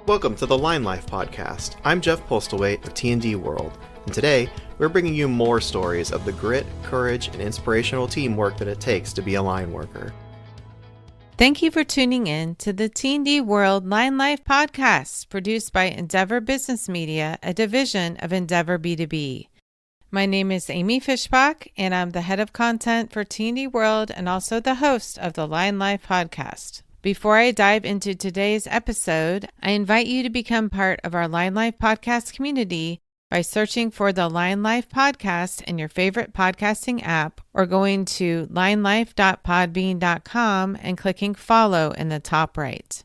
Welcome to the Line Life podcast. I'm Jeff Postlethwaite of T&D World, and today we're bringing you more stories of the grit, courage, and inspirational teamwork that it takes to be a line worker. Thank you for tuning in to the T&D World Line Life podcast, produced by Endeavor Business Media, a division of Endeavor B2B. My name is Amy Fishbach, and I'm the head of content for T&D World and also the host of the Line Life podcast. Before I dive into today's episode, I invite you to become part of our Line Life podcast community by searching for the Line Life podcast in your favorite podcasting app or going to linelife.podbean.com and clicking follow in the top right.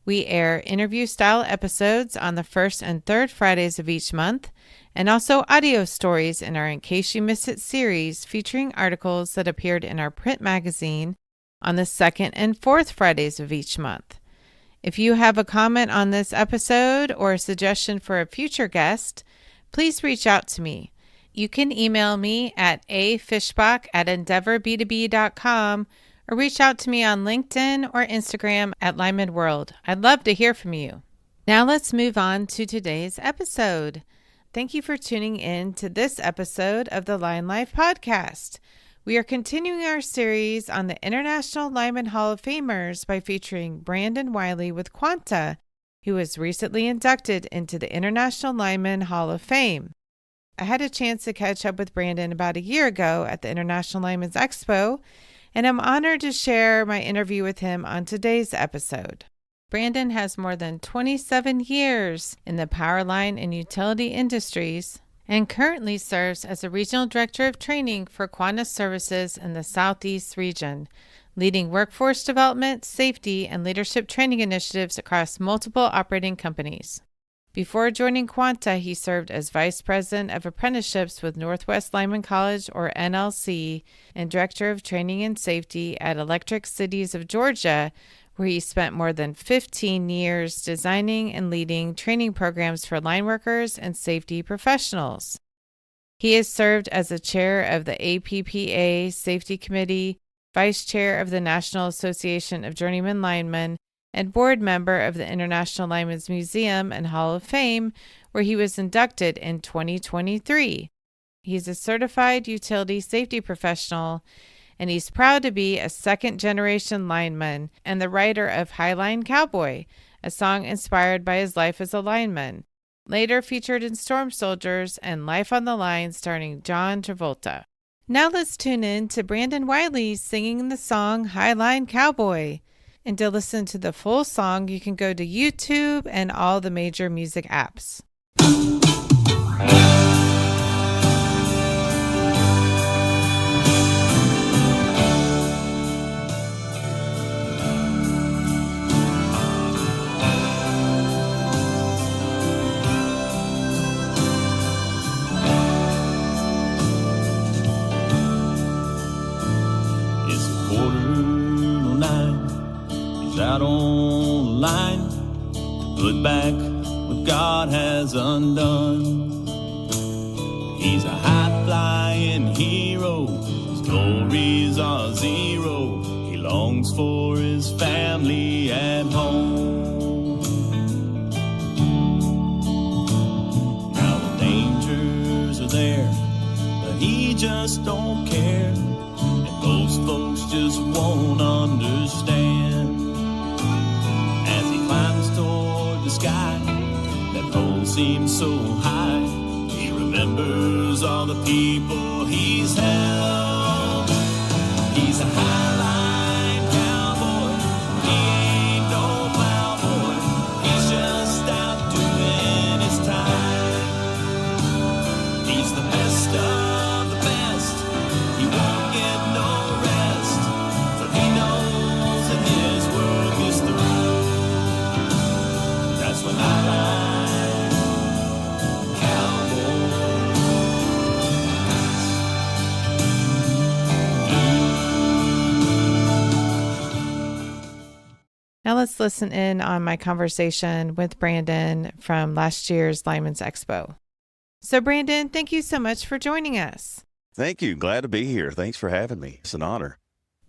We air interview-style episodes on the first and third Fridays of each month, and also audio stories in our In Case You Missed It series featuring articles that appeared in our print magazine on the second and fourth Fridays of each month. If you have a comment on this episode or a suggestion for a future guest, please reach out to me. You can email me at afishbach@endeavorb2b.com or reach out to me on LinkedIn or Instagram at Lineman World. I'd love to hear from you. Now let's move on to today's episode. Thank you for tuning in to this episode of the Line Life podcast. We are continuing our series on the International Lineman Hall of Famers by featuring Brandon Wylie with Quanta, who was recently inducted into the International Lineman Hall of Fame. I had a chance to catch up with Brandon about a year ago at the International Linemen's Expo, and I'm honored to share my interview with him on today's episode. Brandon has more than 27 years in the power line and utility industries and currently serves as a regional director of training for Quanta Services in the Southeast region, leading workforce development, safety, and leadership training initiatives across multiple operating companies. Before joining Quanta, he served as Vice President of Apprenticeships with Northwest Lineman College, or NLC, and Director of Training and Safety at Electric Cities of Georgia, where he spent more than 15 years designing and leading training programs for line workers and safety professionals. He has served as the chair of the APPA Safety Committee, vice chair of the National Association of Journeyman Linemen, and board member of the International Linemen's Museum and Hall of Fame, where he was inducted in 2023. He's a certified utility safety professional, and he's proud to be a second-generation lineman and the writer of Highline Cowboy, a song inspired by his life as a lineman, later featured in Storm Soldiers and Life on the Line starring John Travolta. Now let's tune in to Brandon Wylie singing the song Highline Cowboy. And to listen to the full song, you can go to YouTube and all the major music apps. Out on the line to put back what God has undone. He's a high-flying hero, his glories are zero. He longs for his family at home. Now the dangers are there, but he just don't care, and most folks just won't understand. Toward the sky, that pole seems so high. He remembers all the people he's helped. He's a highline cowboy. He ain't no plowboy. He's just out doing his time. He's the best of the best. He won't get no rest till he knows that his work is through. That's when Highline Cowboy. Now let's listen in on my conversation with Brandon from last year's Lineman's Expo. So Brandon, thank you so much for joining us. Thank you. Glad to be here. Thanks for having me. It's an honor.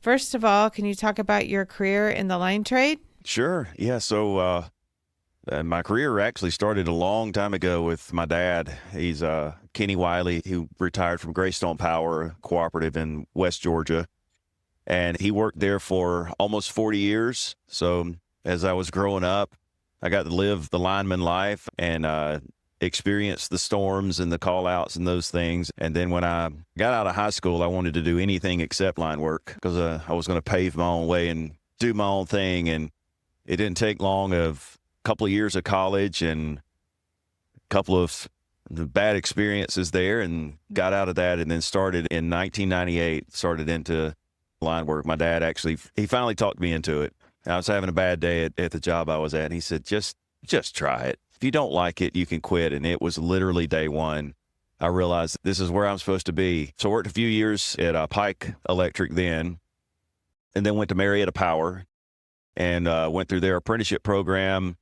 First of all, can you talk about your career in the line trade? Sure. Yeah. So My career actually started a long time ago with my dad. He's Kenny Wylie, who retired from Greystone Power Cooperative in West Georgia. And he worked there for almost 40 years. So as I was growing up, I got to live the lineman life and experience the storms and the call outs and those things. And then when I got out of high school, I wanted to do anything except line work because I was going to pave my own way and do my own thing. And it didn't take long of a couple of years of college and a couple of the bad experiences there, and got out of that, and then started in 1998, started into line work. My dad he finally talked me into it. I was having a bad day at the job I was at, and he said, just try it. If you don't like it, you can quit. And it was literally day one. I realized this is where I'm supposed to be. So I worked a few years at Pike Electric then, and then went to Marietta Power and went through their apprenticeship program,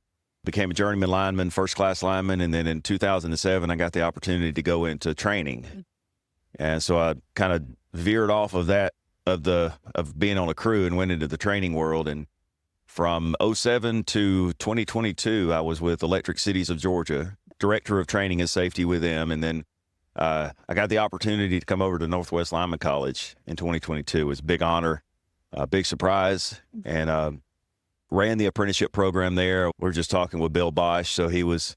became a journeyman lineman, first-class lineman, and then in 2007, I got the opportunity to go into training. And so I kind of veered off of that, of being on a crew, and went into the training world. And from 07 to 2022, I was with Electric Cities of Georgia, director of training and safety with them. And then I got the opportunity to come over to Northwest Lineman College in 2022. It was a big honor, a big surprise, and ran the apprenticeship program there. We're just talking with Bill Bosch, so he was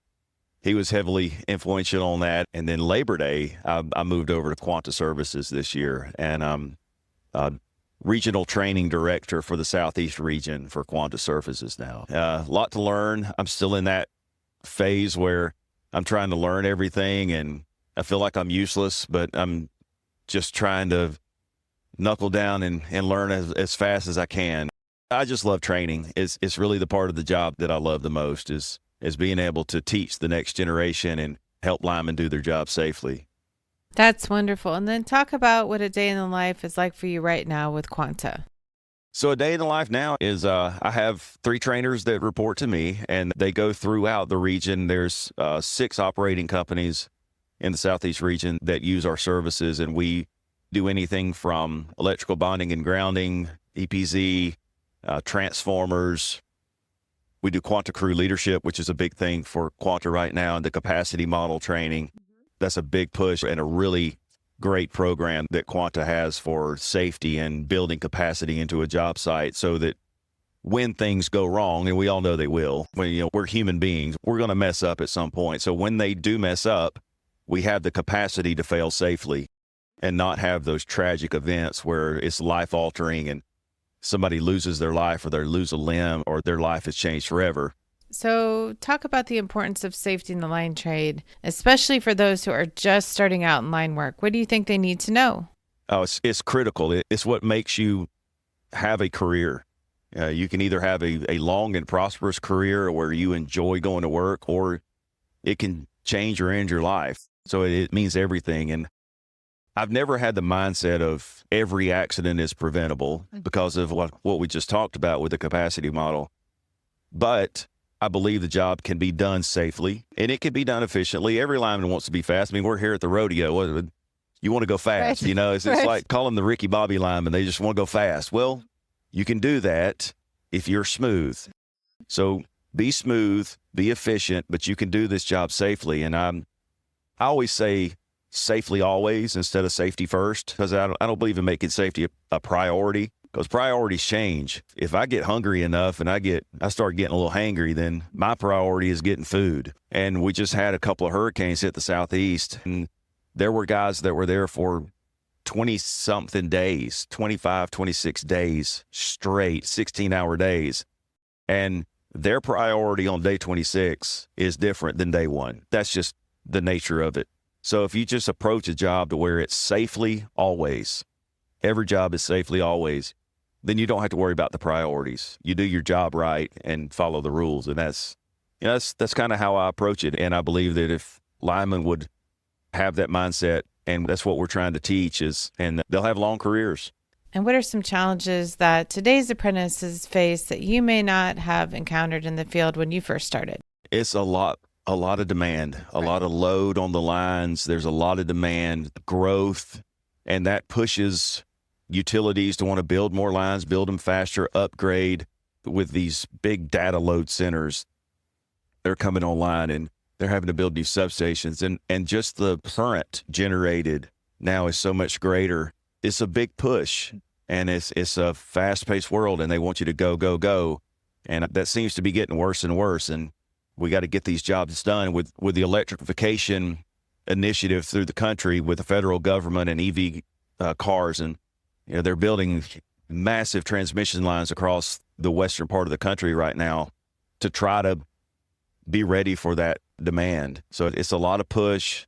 heavily influential on that. And then Labor Day, I moved over to Quanta Services this year, and I'm regional training director for the Southeast region for Quanta Services now. A lot to learn. I'm still in that phase where I'm trying to learn everything, and I feel like I'm useless, but I'm just trying to knuckle down and learn as fast as I can. I just love training. It's really the part of the job that I love the most is being able to teach the next generation and help linemen do their job safely. That's wonderful. And then talk about what a day in the life is like for you right now with Quanta. So a day in the life now is I have 3 trainers that report to me, and they go throughout the region. There's 6 operating companies in the Southeast region that use our services, and we do anything from electrical bonding and grounding, EPZ, transformers. We do Quanta crew leadership, which is a big thing for Quanta right now, and the capacity model training. That's a big push and a really great program that Quanta has for safety and building capacity into a job site so that when things go wrong, and we all know they will, we're human beings, we're going to mess up at some point. So when they do mess up, we have the capacity to fail safely and not have those tragic events where it's life-altering and somebody loses their life or they lose a limb or their life has changed forever. So talk about the importance of safety in the line trade, especially for those who are just starting out in line work. What do you think they need to know? Oh, it's critical. It's what makes you have a career. You can either have a long and prosperous career where you enjoy going to work, or it can change or end your life. So it means everything. And I've never had the mindset of every accident is preventable because of what we just talked about with the capacity model. But I believe the job can be done safely and it can be done efficiently. Every lineman wants to be fast. I mean, we're here at the rodeo. You want to go fast, Right. It's like calling the Ricky Bobby lineman. They just want to go fast. Well, you can do that if you're smooth. So be smooth, be efficient, but you can do this job safely. And I always say safely always instead of safety first, because I don't believe in making safety a priority, because priorities change. If I get hungry enough and I start getting a little hangry, then my priority is getting food. And we just had a couple of hurricanes hit the Southeast, and there were guys that were there for 20-something days, 25, 26 days straight, 16-hour days. And their priority on day 26 is different than day one. That's just the nature of it. So if you just approach a job to where it's safely always, every job is safely always, then you don't have to worry about the priorities. You do your job right and follow the rules. And that's kind of how I approach it. And I believe that if linemen would have that mindset, and that's what we're trying to teach, and they'll have long careers. And what are some challenges that today's apprentices face that you may not have encountered in the field when you first started? It's a lot of demand, a lot of load on the lines. There's a lot of demand, growth, and that pushes utilities to want to build more lines, build them faster, upgrade with these big data load centers. they're coming online and they're having to build new substations, and just the current generated now is so much greater. It's a big push, and it's a fast-paced world, and they want you to go, go, go. And that seems to be getting worse and worse. And we got to get these jobs done with the electrification initiative through the country with the federal government and EV cars. And, they're building massive transmission lines across the western part of the country right now to try to be ready for that demand. So it's a lot of push.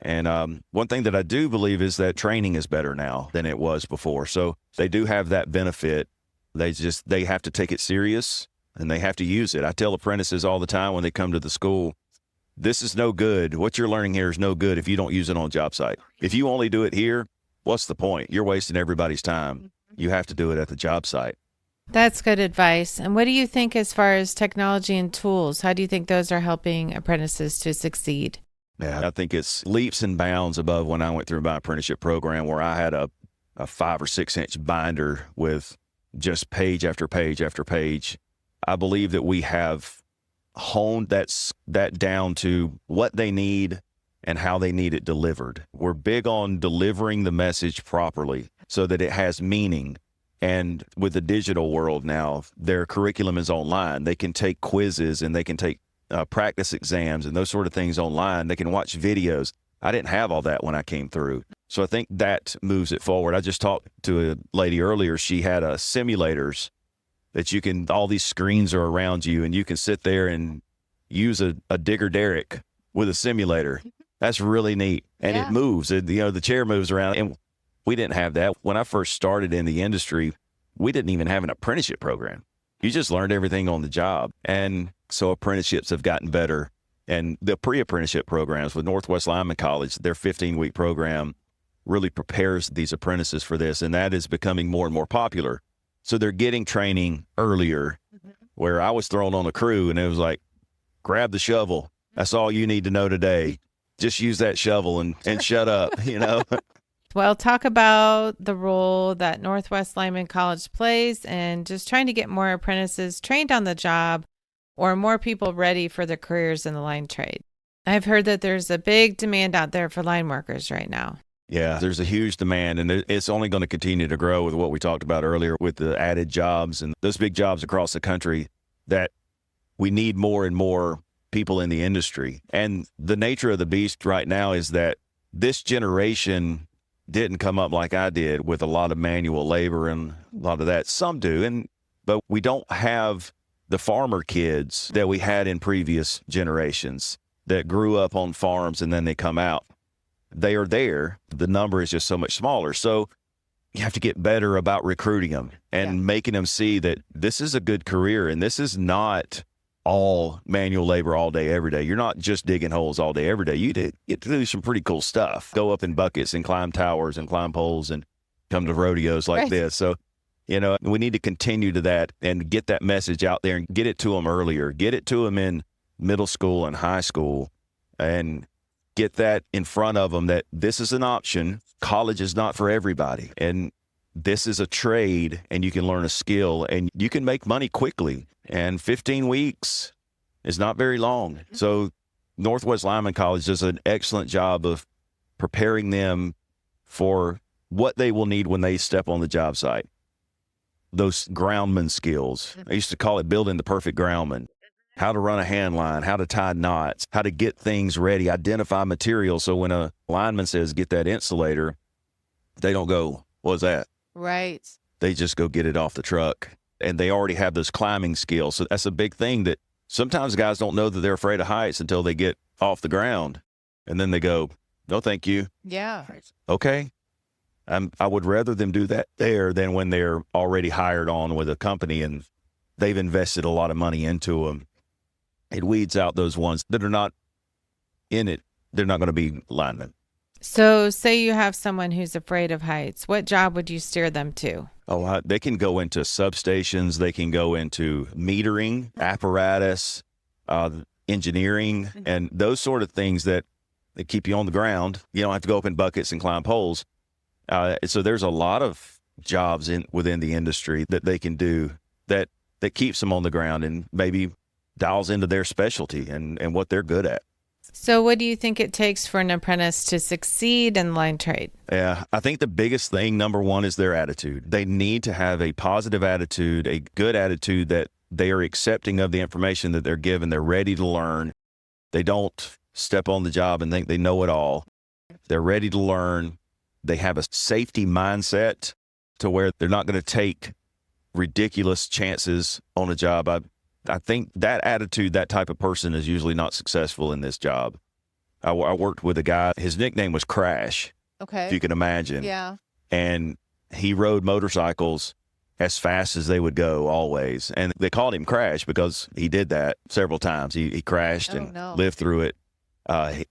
And one thing that I do believe is that training is better now than it was before. So they do have that benefit. They have to take it serious and they have to use it. I tell apprentices all the time when they come to the school, this is no good. What you're learning here is no good if you don't use it on a job site. If you only do it here, what's the point? You're wasting everybody's time. You have to do it at the job site. That's good advice. And what do you think as far as technology and tools? How do you think those are helping apprentices to succeed? Yeah, I think it's leaps and bounds above when I went through my apprenticeship program, where I had a 5 or 6 inch binder with just page after page after page. I believe that we have honed that down to what they need and how they need it delivered. We're big on delivering the message properly so that it has meaning. And with the digital world now, their curriculum is online. They can take quizzes and they can take practice exams and those sort of things online. They can watch videos. I didn't have all that when I came through. So I think that moves it forward. I just talked to a lady earlier. She had simulators that all these screens are around you and you can sit there and use a digger derrick with a simulator. That's really neat. And it moves. The chair moves around. And we didn't have that. When I first started in the industry, we didn't even have an apprenticeship program. You just learned everything on the job. And so apprenticeships have gotten better. And the pre-apprenticeship programs with Northwest Lineman College, their 15-week program really prepares these apprentices for this. And that is becoming more and more popular. So they're getting training earlier, where I was thrown on a crew and it was like, grab the shovel. That's all you need to know today. Just use that shovel and shut up, Well, talk about the role that Northwest Lineman College plays and just trying to get more apprentices trained on the job or more people ready for their careers in the line trade. I've heard that there's a big demand out there for line workers right now. Yeah, there's a huge demand, and it's only going to continue to grow with what we talked about earlier with the added jobs and those big jobs across the country, that we need more and more people in the industry. And the nature of the beast right now is that this generation didn't come up like I did with a lot of manual labor and a lot of that. Some do, but we don't have the farmer kids that we had in previous generations that grew up on farms and then they come out. They are there. The number is just so much smaller. So you have to get better about recruiting them and making them see that this is a good career and this is not all manual labor all day, every day. You're not just digging holes all day, every day. You get to do some pretty cool stuff. Go up in buckets and climb towers and climb poles and come to rodeos like this. So, we need to continue to that and get that message out there and get it to them earlier. Get it to them in middle school and high school and get that in front of them that this is an option. College is not for everybody. And this is a trade and you can learn a skill and you can make money quickly. And 15 weeks is not very long. So Northwest Lineman College does an excellent job of preparing them for what they will need when they step on the job site. Those groundman skills. I used to call it building the perfect groundman. How to run a hand line, how to tie knots, how to get things ready, identify material. So when a lineman says, get that insulator, they don't go, what's that? Right. They just go get it off the truck. And they already have those climbing skills. So that's a big thing that sometimes guys don't know that they're afraid of heights until they get off the ground. And then they go, no, thank you. Yeah. Okay. I would rather them do that there than when they're already hired on with a company and they've invested a lot of money into them. It weeds out those ones that are not in it. They're not going to be linemen. So say you have someone who's afraid of heights. What job would you steer them to? Oh, they can go into substations. They can go into metering, apparatus, engineering, and those sort of things that keep you on the ground. You don't have to go up in buckets and climb poles. So there's a lot of jobs within the industry that they can do that keeps them on the ground and maybe dials into their specialty and what they're good at. So what do you think it takes for an apprentice to succeed in the line trade? Yeah, I think the biggest thing, number one, is their attitude. They need to have a positive attitude, a good attitude that they are accepting of the information that they're given. They're ready to learn. They don't step on the job and think they know it all. They're ready to learn. They have a safety mindset to where they're not going to take ridiculous chances on a job. I think that attitude, that type of person is usually not successful in this job. I worked with a guy, his nickname was Crash, Okay. if you can imagine. Yeah. And he rode motorcycles as fast as they would go always. And they called him Crash because he did that several times. He crashed and lived through it.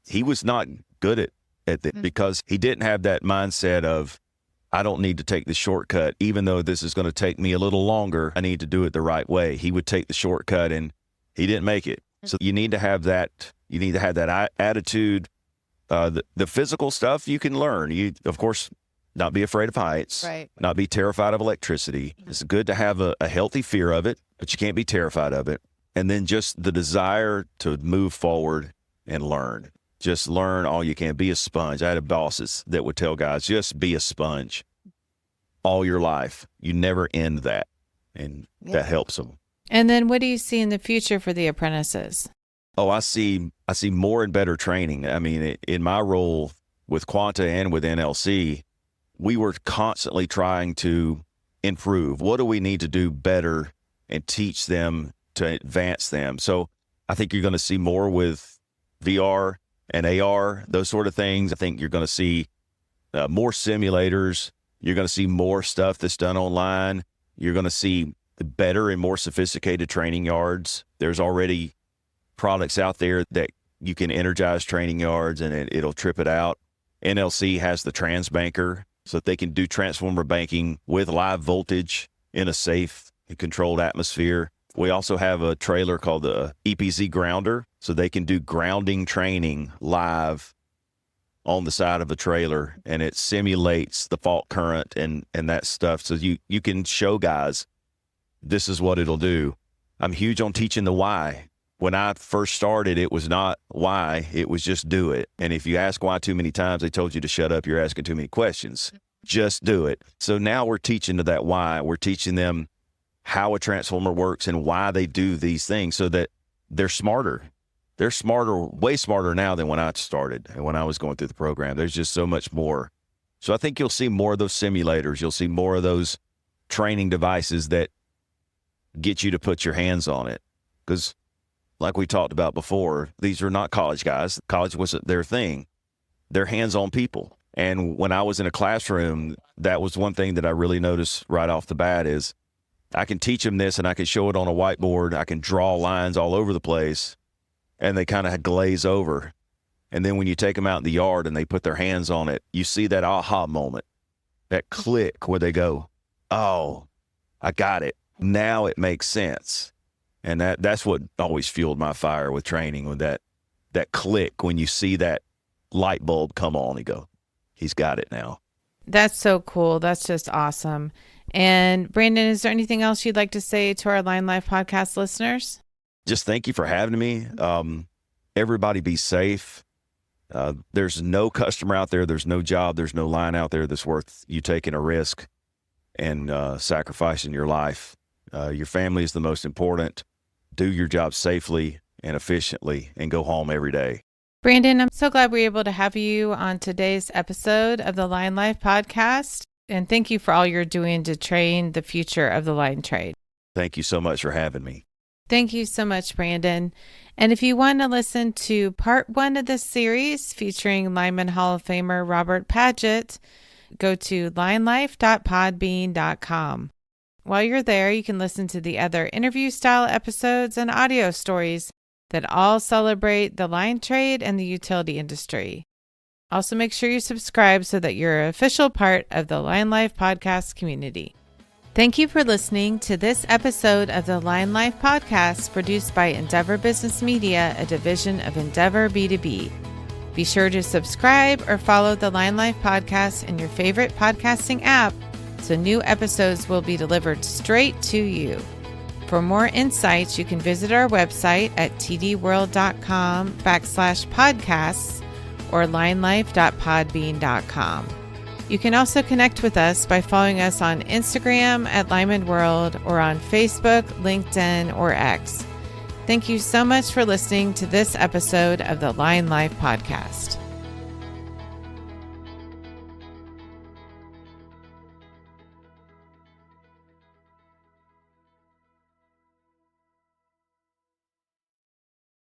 He was not good at it because he didn't have that mindset of, I don't need to take the shortcut, even though this is going to take me a little longer. I need to do it the right way. He would take the shortcut and he didn't make it. So you need to have that. You need to have that attitude. The physical stuff you can learn. You, of course, not be afraid of heights, Right. not be terrified of electricity. It's good to have a healthy fear of it, but you can't be terrified of it. And then just the desire to move forward and learn. Just learn all you can. Be a sponge. I had bosses that would tell guys, just be a sponge all your life. You never end that. And that helps them. And then what do you see in the future for the apprentices? Oh, I see more and better training. I mean, in my role with Quanta and with NLC, we were constantly trying to improve. What do we need to do better and teach them to advance them? So I think you're going to see more with VR and AR, those sort of things. I think you're going to see more simulators. You're going to see more stuff that's done online. You're going to see better and more sophisticated training yards. There's already products out there that you can energize training yards and it'll trip it out. NLC has the transbanker so that they can do transformer banking with live voltage in a safe and controlled atmosphere. We also have a trailer called the EPZ grounder, so they can do grounding training live on the side of a trailer, and it simulates the fault current and that stuff. So you can show guys, this is what it'll do. I'm huge on teaching the why. When I first started, it was not why, it was just do it. And if you ask why too many times, they told you to shut up, you're asking too many questions. Just do it. So now we're teaching to that why. We're teaching them how a transformer works and why they do these things so that they're smarter. They're smarter, way smarter now than when I started and when I was going through the program. There's just so much more. So I think you'll see more of those simulators. You'll see more of those training devices that get you to put your hands on it. Because like we talked about before, these are not college guys. College wasn't their thing. They're hands-on people. And when I was in a classroom, that was one thing that I really noticed right off the bat is I can teach them this and I can show it on a whiteboard. I can draw lines all over the place and they kind of glaze over. And then when you take them out in the yard and they put their hands on it, you see that aha moment, that click where they go, oh, I got it. Now it makes sense. And that's what always fueled my fire with training, with that click when you see that light bulb come on and go, he's got it now. That's so cool. That's just awesome. And Brandon, is there anything else you'd like to say to our Line Life podcast listeners? Just thank you for having me. Everybody be safe. There's no customer out there. There's no job. There's no line out there that's worth you taking a risk and sacrificing your life. Your family is the most important. Do your job safely and efficiently and go home every day. Brandon, I'm so glad we were able to have you on today's episode of the Line Life podcast. And thank you for all you're doing to train the future of the line trade. Thank you so much for having me. Thank you so much, Brandon. And if you want to listen to part 1 of this series featuring Lineman Hall of Famer Robert Paget, go to linelife.podbean.com. While you're there, you can listen to the other interview-style episodes and audio stories that all celebrate the line trade and the utility industry. Also, make sure you subscribe so that you're an official part of the Line Life podcast community. Thank you for listening to this episode of the Line Life podcast produced by Endeavor Business Media, a division of Endeavor B2B. Be sure to subscribe or follow the Line Life podcast in your favorite podcasting app so new episodes will be delivered straight to you. For more insights, you can visit our website at tdworld.com/podcasts or linelife.podbean.com. You can also connect with us by following us on Instagram at Lineman World or on Facebook, LinkedIn, or X. Thank you so much for listening to this episode of the Line Life Podcast.